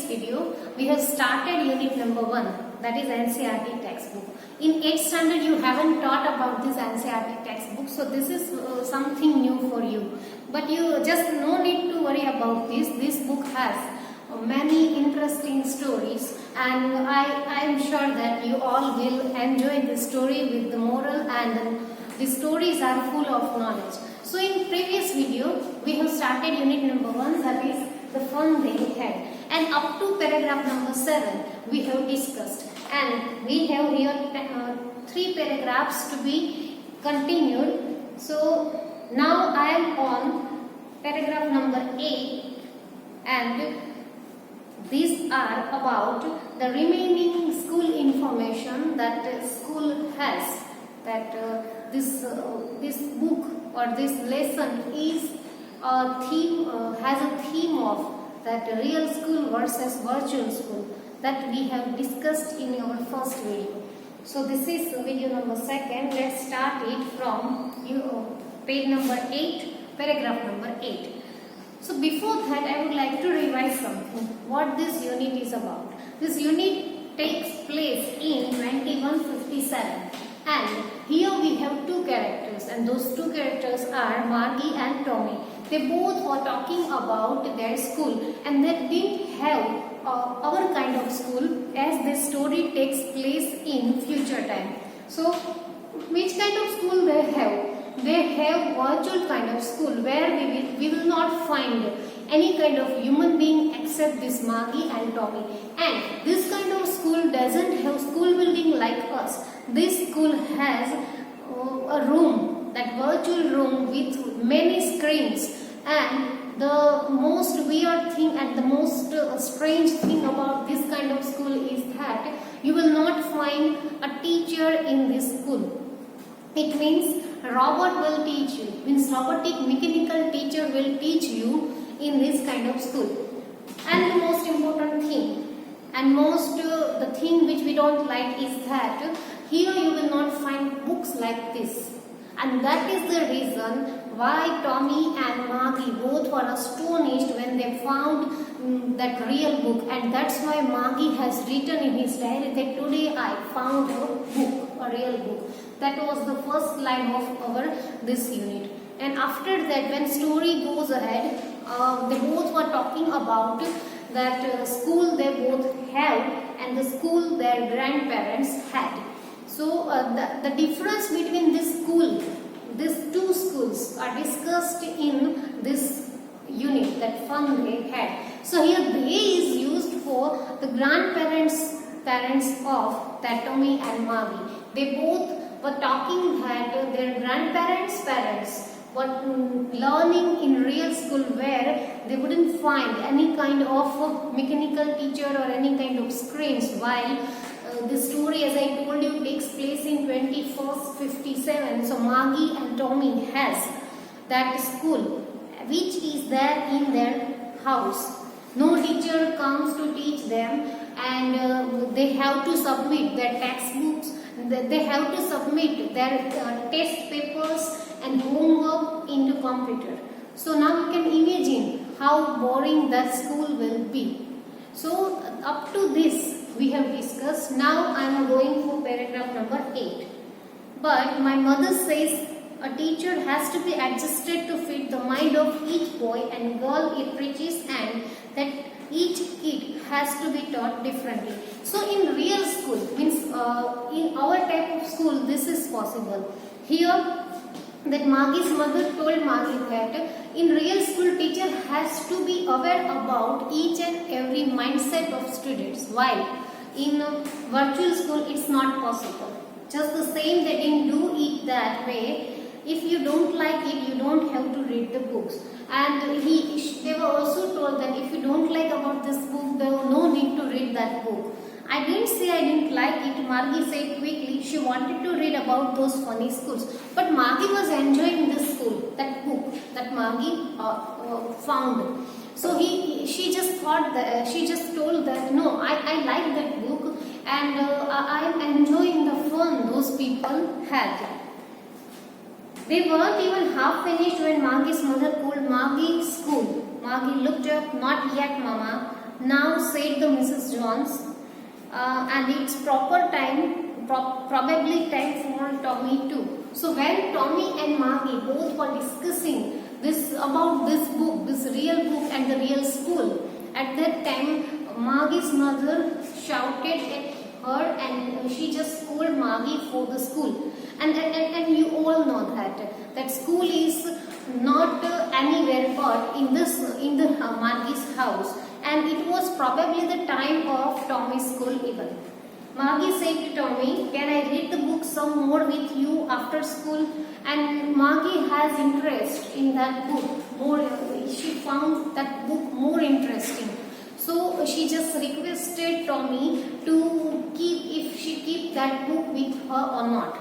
video, we have started unit number 1, that is NCERT textbook. In 8th standard, you haven't taught about this NCERT textbook, so this is something new for you. But you just no need to worry about this. This book has many interesting stories, and I am sure that you all will enjoy the story with the moral, and the stories are full of knowledge. So in previous video, we have started unit number 1, that is the fun they had, and up to paragraph number 7 we have discussed, and we have here 3 paragraphs to be continued. So now I am on paragraph number 8, and these are about the remaining school information that school has, that this book or this lesson is a theme, has a theme of that real school versus virtual school that we have discussed in our first video. So this is video number 2. Let's start it from page number 8, paragraph number 8. So before that, I would like to revise something, what this unit is about. This unit takes place in 2157, and here we have 2 characters, and those 2 characters are Margie and Tommy. They both were talking about their school, and they didn't have our kind of school, as this story takes place in future time. So which kind of school they have? They have virtual kind of school where we will not find any kind of human being except this Margie and Tommy. And this kind of school doesn't have school building like us. This school has a room, that virtual room with many screens, and the most weird thing and the most strange thing about this kind of school is that you will not find a teacher in this school. It means robot will teach you, means robotic mechanical teacher will teach you in this kind of school. And the most important thing, and the thing which we don't like is that here you will not find books like this. And that is the reason why Tommy and Margie both were astonished when they found that real book. And that's why Margie has written in his diary that today I found a book, a real book. That was the first line of this unit. And after that, when story goes ahead, they both were talking about that school they both have and the school their grandparents had. So the difference between this school, these 2 schools are discussed in this unit, that fun they had. So here they is used for the parents of that Tommy and Margie. They both were talking that their grandparents' parents were learning in real school where they wouldn't find any kind of mechanical teacher or any kind of screens, while the story, as I told you, takes place in 2157. So Margie and Tommy has that school which is there in their house. No teacher comes to teach them, and they have to submit their textbooks, they have to submit their test papers and homework into computer. So now you can imagine how boring that school will be. So up to this we have discussed. Now I am going for paragraph number 8. But my mother says a teacher has to be adjusted to fit the mind of each boy and girl it reaches, and that each kid has to be taught differently. So in real school, means in our type of school, this is possible. Here that Margie's mother told Margie that in real school teacher has to be aware about each and every mindset of students, while in virtual school it's not possible. Just the same, they didn't do it that way. If you don't like it, you don't have to read the books. And they were also told that if you don't like about this book, there was no need to read that book. I didn't say I didn't like it. Margie said quickly she wanted to read about those funny schools. But Margie was enjoying this school, that book that Margie found. So she just thought that, she just told that no, I like that book, and I am enjoying the fun those people had. They weren't even half finished when Margie's mother called Margie school. Margie looked up, not yet, Mama. Now said the Mrs. Jones, and it's proper time, probably time for Tommy too. So when Tommy and Margie both were discussing this about this book, this real book and the real school, at that time Margie's mother shouted at her and she just scolded Margie for the school. And you all know that school is not anywhere but in the Margie's house, and it was probably the time of Tommy's school even. Margie said to Tommy, "Can I read the book some more with you after school?" And Margie has interest in that book more. She found that book more interesting. So she just requested Tommy to if she keep that book with her or not.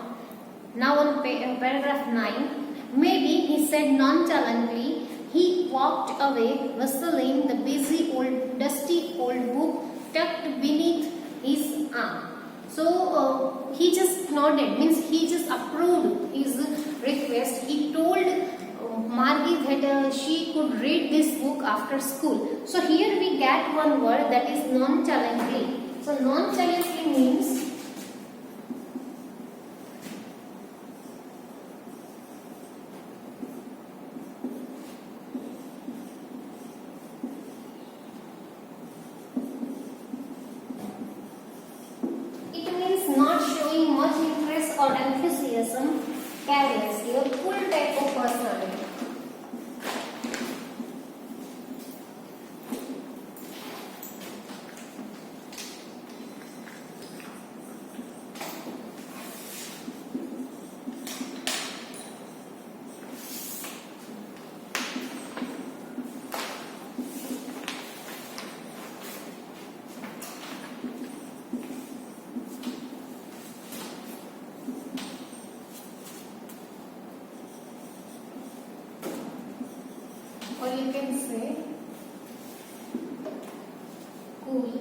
Now on paragraph 9, maybe, he said nonchalantly. He walked away, whistling the busy old, dusty old book tucked beneath his arm. So he just nodded, means he just approved his request. He told Margie that she could read this book after school. So here we get one word, that is nonchalantly. So nonchalantly means not showing much interest or enthusiasm, carelessly, a cool type of personality. Or you can say cool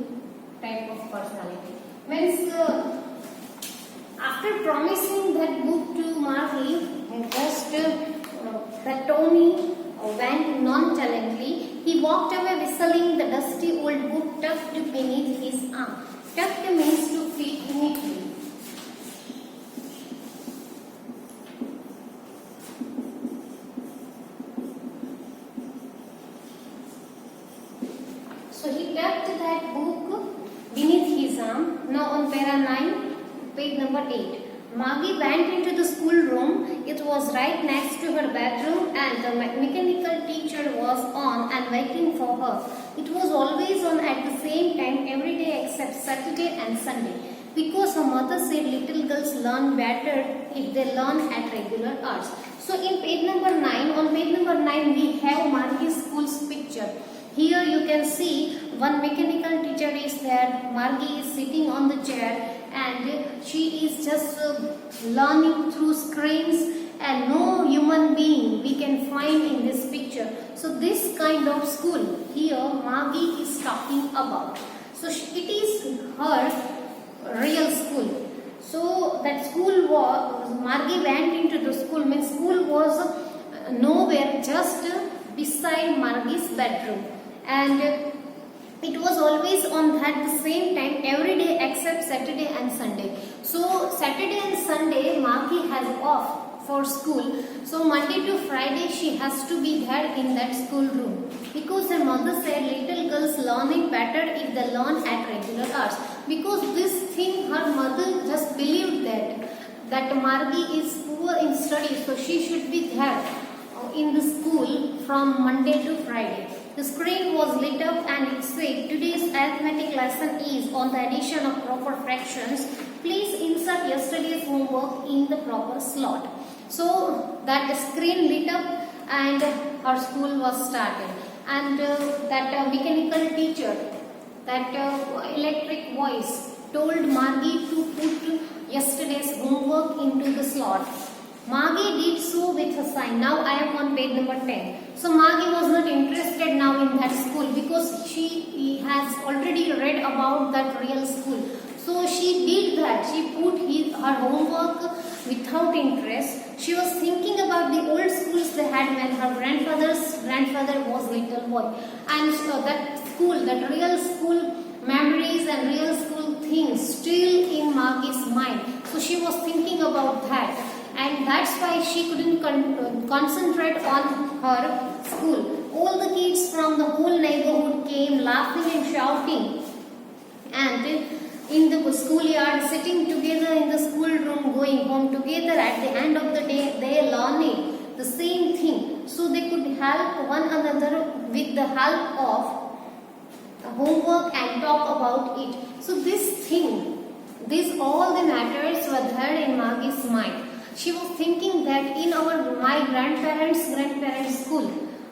type of personality. Means after promising that book to Margie, just that Tommy went nonchalantly. He walked away whistling the dusty old book tucked beneath his arm. Tucked means to fit neatly. So he tucked that book beneath his arm. Now on para 9, page number 8. Margie went into the schoolroom. It was right next to her bedroom and the mechanical teacher was on and waiting for her. It was always on at the same time every day except Saturday and Sunday, because her mother said little girls learn better if they learn at regular hours. So in page number 9, on page number 9 we have Margie's school's picture. Here you can see one mechanical teacher is there. Margie is sitting on the chair and she is just learning through screens, and no human being we can find in this picture. So this kind of school here Margie is talking about. So it is her real school. So that school was, Margie went into the school, means school was nowhere, just beside Margie's bedroom, and it was always on at the same time every day except Saturday and Sunday. So Saturday and Sunday Margie has off for school. So Monday to Friday she has to be there in that school room, because her mother said little girls learning better if they learn at regular hours. Because this thing her mother just believed that Margie is poor in studies, so she should be there in the school from Monday to Friday. The screen was lit up and it said, "Today's arithmetic lesson is on the addition of proper fractions. Please insert yesterday's homework in the proper slot." So that screen lit up and her school was started. And that mechanical teacher, that electric voice told Margie to put yesterday's homework into the slot. Margie did so with a sign. Now I am on page number 10. So Margie was not interested now in that school, because she has already read about that real school. So she did that. She put her homework without interest. She was thinking about the old schools they had when her grandfather was little boy. And so that school, that real school memories and real school things still in Margie's mind. So she was thinking about that, and that's why she couldn't concentrate on her school. All the kids from the whole neighborhood came laughing and shouting, and in the schoolyard, sitting together in the schoolroom, going home together. At the end of the day, they learning the same thing, so they could help one another with the help of homework and talk about it. So this thing, all the matters were there in Margie's mind. She was thinking that in my grandparents' school,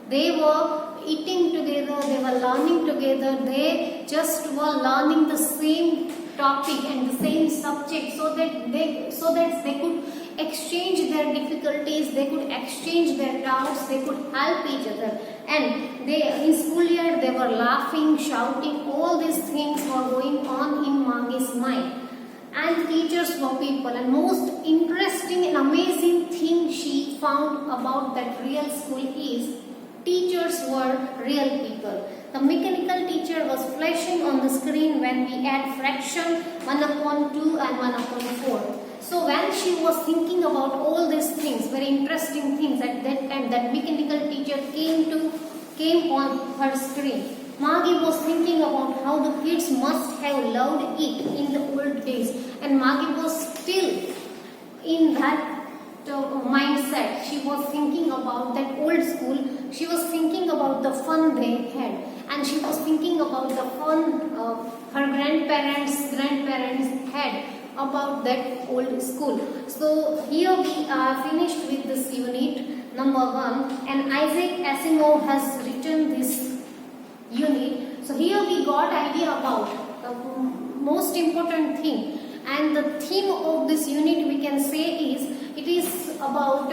they were eating together, they were learning together, they just were learning the same topic and the same subject, so that they could exchange their difficulties, they could exchange their doubts, they could help each other. And in schoolyard they were laughing, shouting, all these things were going on in Margie's mind. And teachers were people, and most interesting and amazing thing she found about that real school is teachers were real people. The mechanical teacher was flashing on the screen when we add fraction 1 upon 2 and 1 upon 4. So when she was thinking about all these things, very interesting things, at that time that mechanical teacher came on her screen, Margie was thinking about how the kids must have loved it in the old days, and Margie was still in that mindset. She was thinking about that old school. She was thinking about the fun they had, and she was thinking about the fun her grandparents had about that old school. So here we are finished with this unit number 1, and Isaac Asimov has written this unit. So here we got idea about the most important thing, and the theme of this unit we can say is it is about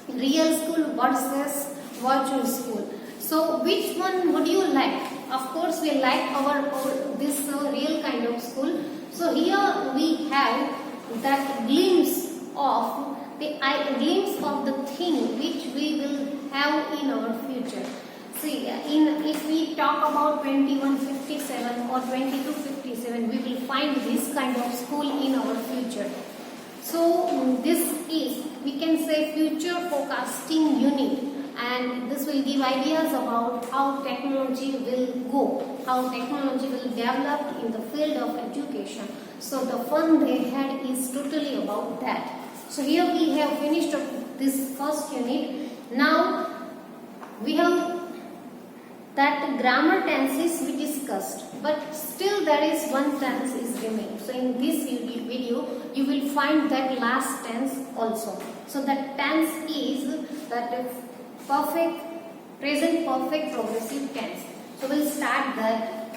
real school versus virtual school. So which one would you like? Of course we like this real kind of school. So here we have that glimpse of the thing which we will have in our future. See, if we talk about 2157 or 2257, we will find this kind of school in our future. So this is, we can say, future forecasting unit, and this will give ideas about how technology will go, how technology will develop in the field of education. So the fun they had is totally about that. So here we have finished this first unit. Now we have that grammar tenses we discussed, but still there is one tense is remain. So in this video you will find that last tense also. So that tense is that present perfect progressive tense. So we'll start that.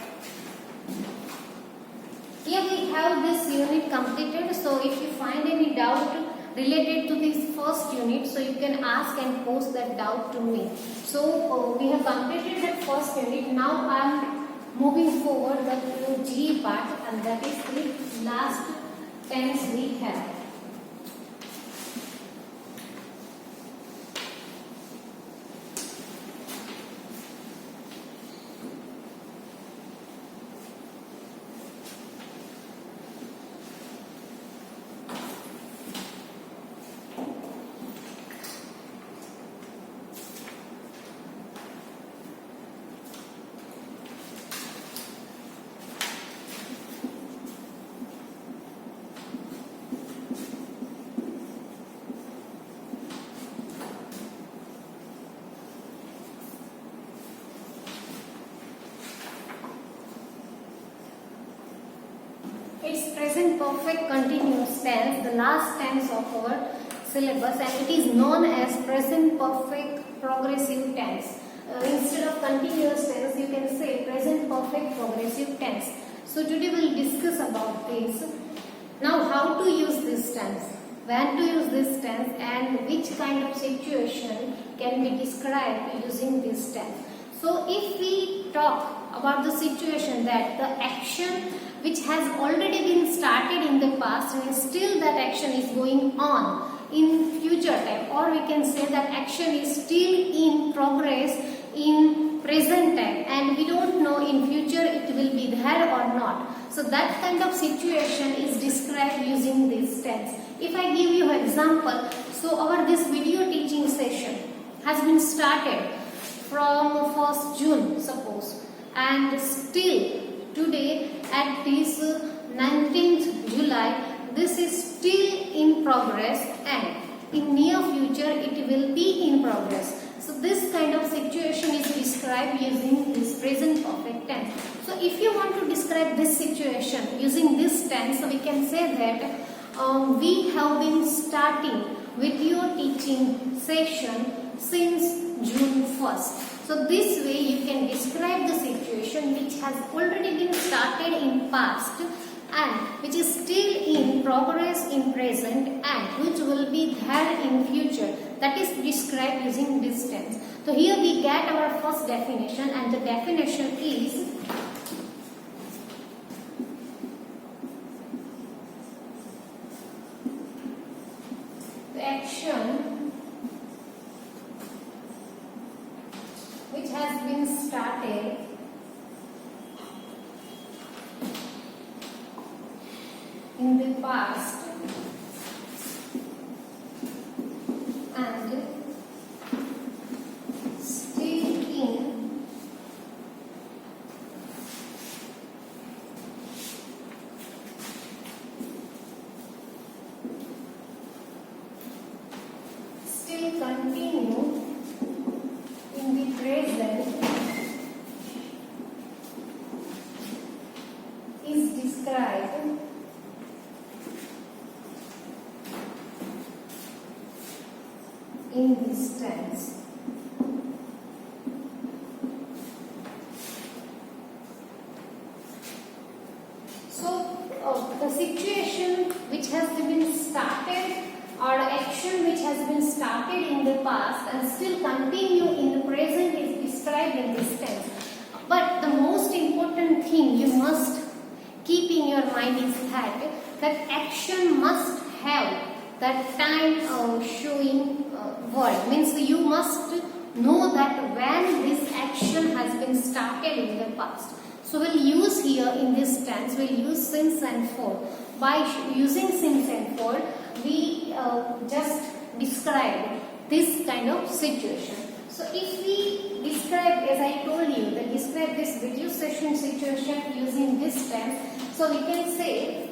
Here we have this unit completed. So if you find any doubt related to this first unit, so you can ask and post that doubt to me. So we have completed that first unit. Now I am moving forward the G part, and that is the last tense we have. It's present perfect continuous tense, the last tense of our syllabus, and it is known as present perfect progressive tense. Instead of continuous tense, you can say present perfect progressive tense. So today we will discuss about this. Now how to use this tense, when to use this tense, and which kind of situation can be described using this tense. So if we talk about the situation that the action which has already been started in the past and still that action is going on in future time, or we can say that action is still in progress in present time and we don't know in future it will be there or not. So that kind of situation is described using this tense. If I give you an example, so our this video teaching session has been started from 1st June suppose, and still today at this 19th July this is still in progress and in near future it will be in progress. So this kind of situation is described using this present perfect tense. So if you want to describe this situation using this tense, so we can say that we have been starting video teaching session since June 1st. So this way you can describe the situation which has already been started in past and which is still in progress in present and which will be there in future. That is described using this tense. So here we get our first definition, and the definition is the action which has been started in the past and still in continue in the present is described in this tense. So the situation which has been started or action which has been started in the past and still continue in the present is described in this tense. But the most important thing you must keep in your mind is that action must have that time showing word. Means you must know that when this action has been started in the past. So we'll use here in this tense, we'll use since and for. By using since and for, we just describe this kind of situation. So if we describe, as I told you, that describe this video session situation using this tense, so we can say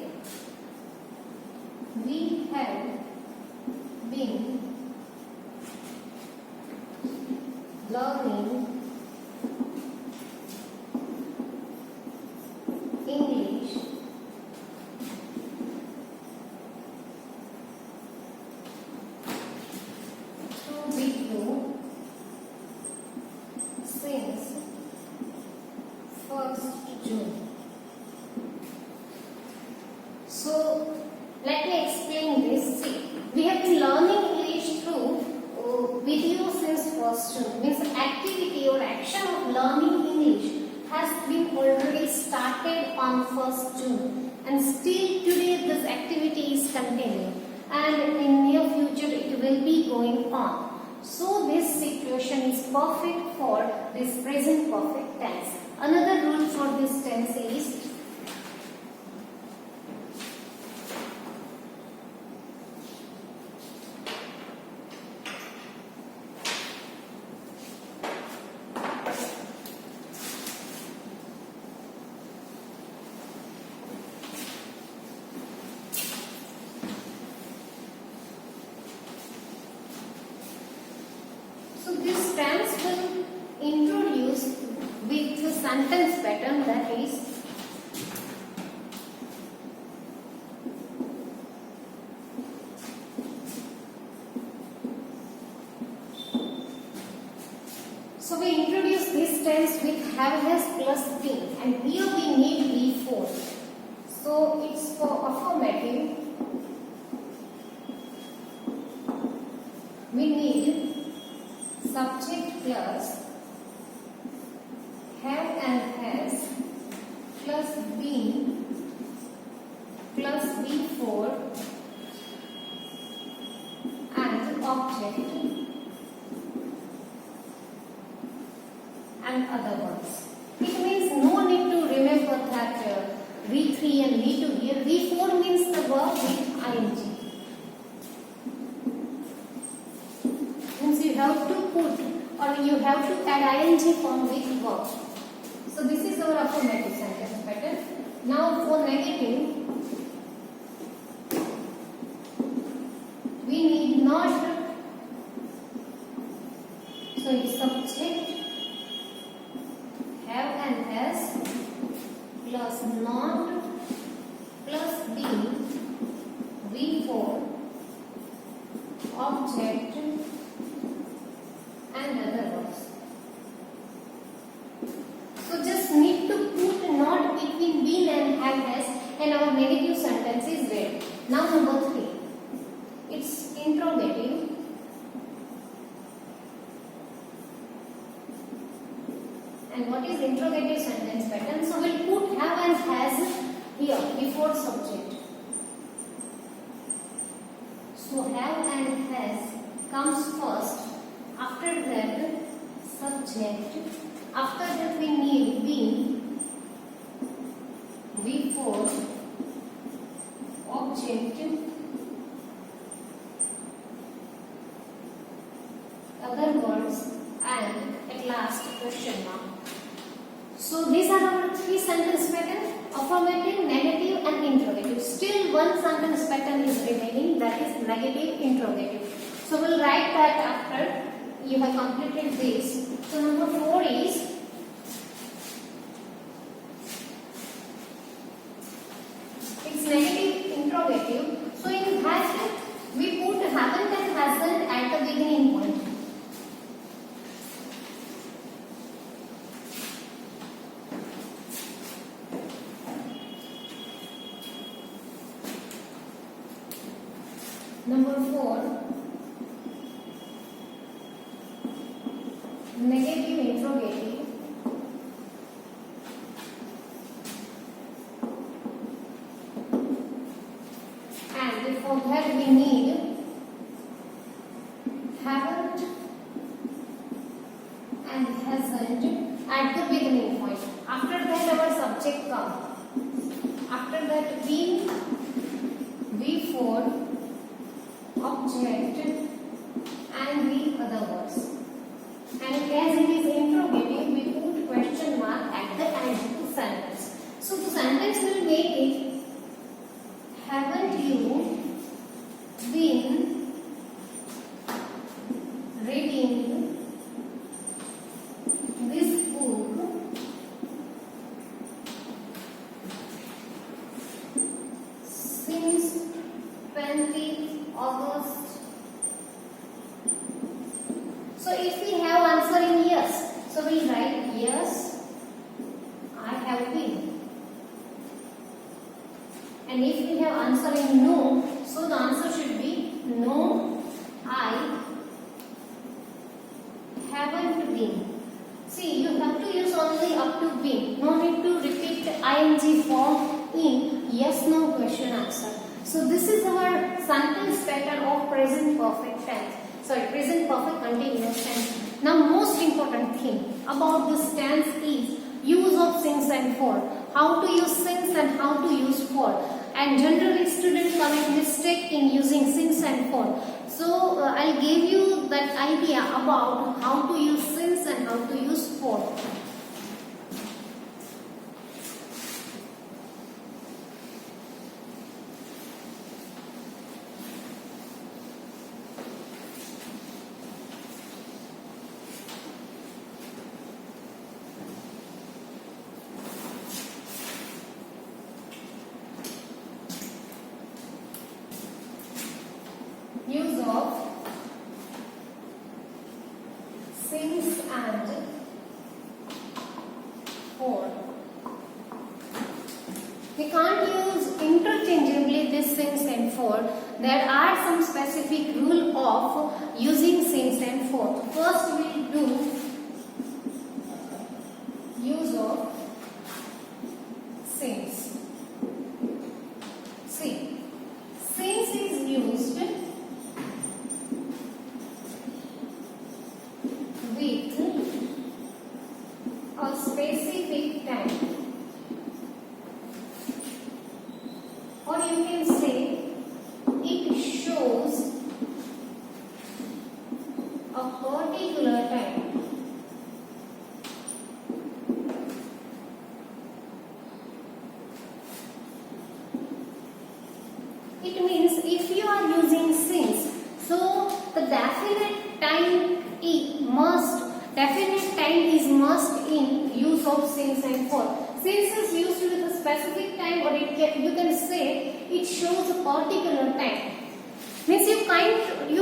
we have been learning English through video since 1st June. So let me explain this. See, we have been learning English through video since 1st June. Means activity or action of learning English has been already started on 1st June and still today this activity is continuing and in near future it will be going on. So this situation is perfect for this present perfect tense. Another rule for this tense is this tense will introduce with the sentence pattern, that is so we introduce this tense with have has plus been, and here we need be for. So it's for affirmative. We need subject plus have and has plus been plus before and object, and and other words. It means no need to remember that V3 and V2 here. V4 means the verb with ing. Means you have to put or you have to add ing form with verb. So this is our affirmative sentence pattern. Now for negative, we need not. So it's subject, have and has, plus not, plus be, V4, object, and other words. So just need to put not between been and have has, and our negative sentence is ready. Now number 3. It's interrogative. And what is interrogative sentence pattern? So we'll put have and has here before subject. So have and has comes first. After that subject. After that we need been, V4, object, other words, and at last question mark. So these are our 3 sentence patterns: affirmative, negative and interrogative. Still one sentence pattern is remaining, that is negative interrogative. So we'll write that after you have completed this. So number 4 is it's negative interrogative. So in has we put haven't and hasn't at the beginning point. Number 4, negative interrogative. And for that we need haven't and hasn't at the beginning point. After that our subject comes. After that been, V4, object and the other words. And as it is interrogative, we put question mark at the end of the sentence. So the sentence will make it: haven't you been reading this book since 20 August? So if we have answer in yes, so we'll write yes, I have been. And if we have answer in no, so the answer should be no, I haven't been. See, you have to use only up to been. No need to repeat ing form in yes no question answer. So this is our sentence pattern of present perfect tense. Present perfect continuous tense. Now most important thing about this tense is use of since and for. How to use since and how to use for. And generally students commit mistake in using since and for. So I'll give you that idea about how to use since and how to use for. Use of since and for. We can't use interchangeably this since and for. There are some specific rule of using since and for. First we do use of since. See, since is used with or you can say it shows a particular time. It means if you are using since, so the definite time is must in use of since and for. Since is used with a specific time, or you can say it shows a particular time. Means you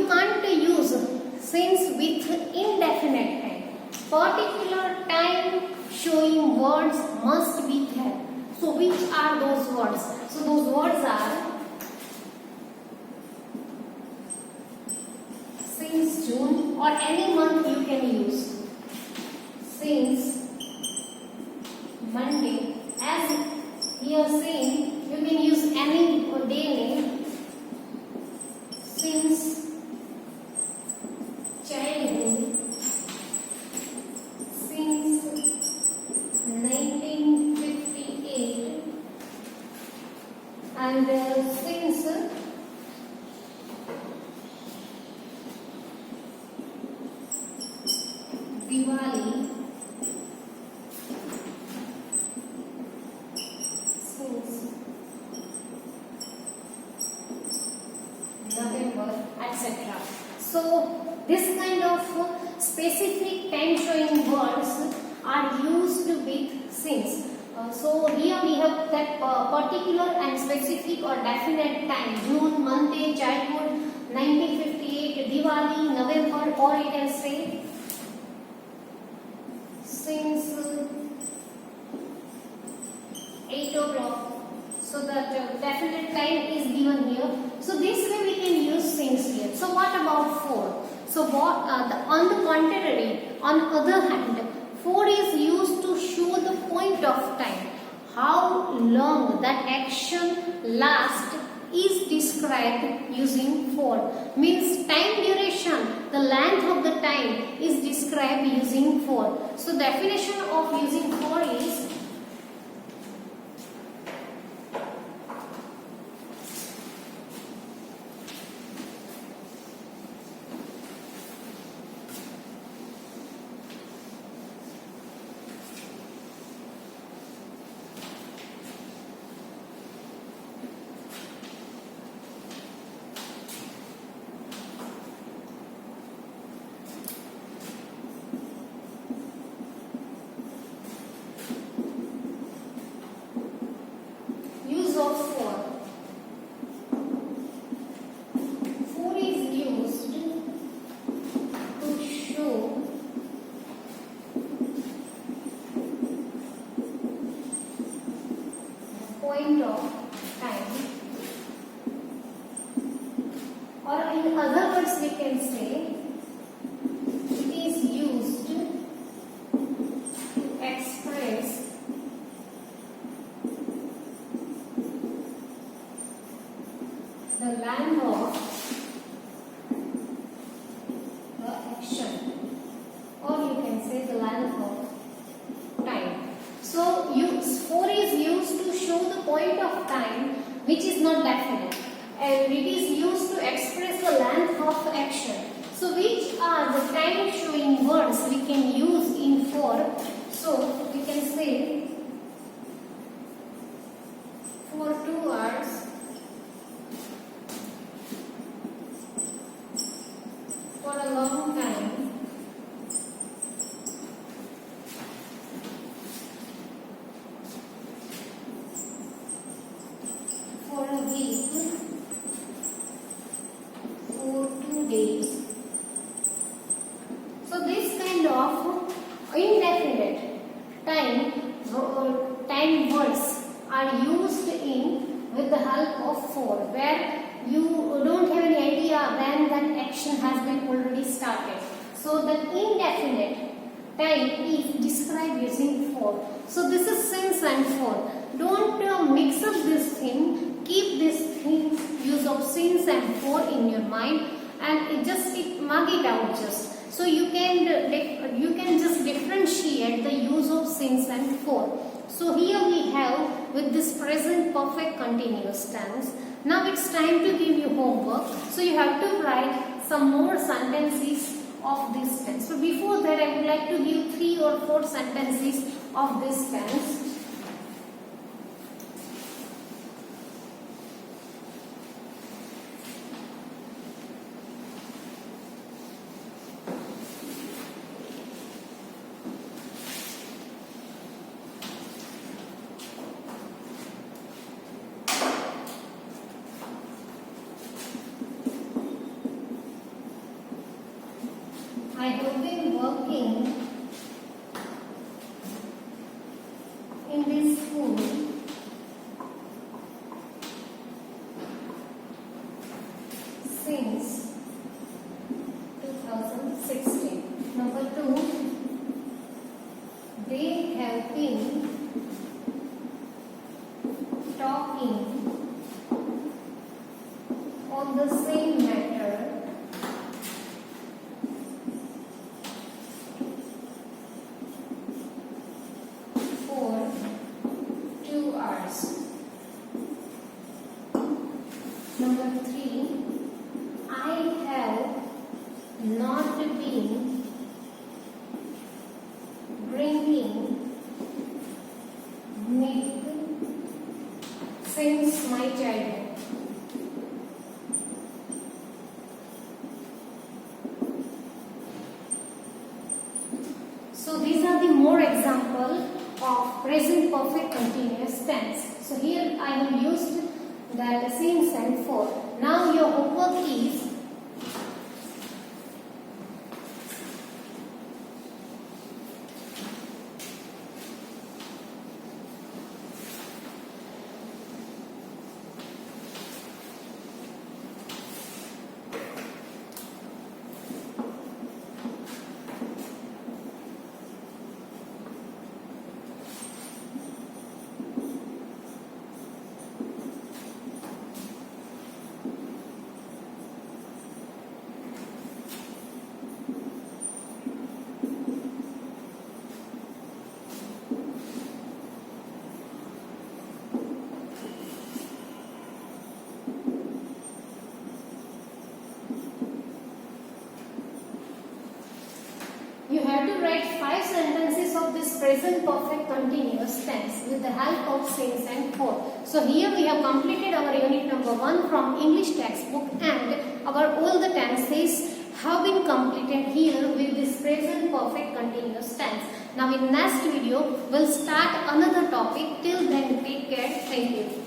can't use since with indefinite time. Particular time showing words must be there. So which are those words? So those words are since June, or any month you can use. Since Monday, as we are saying, you can use any day name. Since childhood, since 1958, and since Diwali, since November, etc. So this kind of specific time showing words are used with since. So here we have that particular and specific or definite time: June, month, childhood, 1958, Diwali, November, or you can say since 8 o'clock. So the definite time is given here. So this way we can use since here. So what about for? So what on the contrary, on other hand, for is used to show the point of time. How long that action lasts is described using for. Means time duration, the length of the time is described using for. So definition of using for is use of for. For is used to show the point of time, or in other words we can say it is used to express the length of the action, or you can say the length of time. So for is used to show the point of time which is not definite, and it is used to express the length of action. So which are the time showing words we can use in for? So we can say for 2 hours, for a long time, for a week, for 2 days. So this kind of indefinite time words are used in with the help of for, where you don't have any idea when that action has been already started. So the indefinite time is described using for. So this is since and for. Don't mix up this thing. Keep this thing, use of since and for in your mind, and mark it out just. So you can just differentiate the use of since and for. So here we have with this present perfect continuous tense. Now it's time to give you homework. So you have to write some more sentences of this tense. So before that I would like to give 3 or 4 sentences of this tense. I have been working in this school since 2016. Number 2, they have been talking on the same matter for 2 hours. Number 3, I have not been drinking milk since my childhood. So these are the more example of present perfect continuous tense. So here I have used that since and for. Now your homework is you have to write 5 sentences of this present perfect continuous tense with the help of since and for. So here we have completed our unit number 1 from English textbook, and our all the tenses have been completed here with this present perfect continuous tense. Now in next video we'll start another topic. Till then take care. Thank you.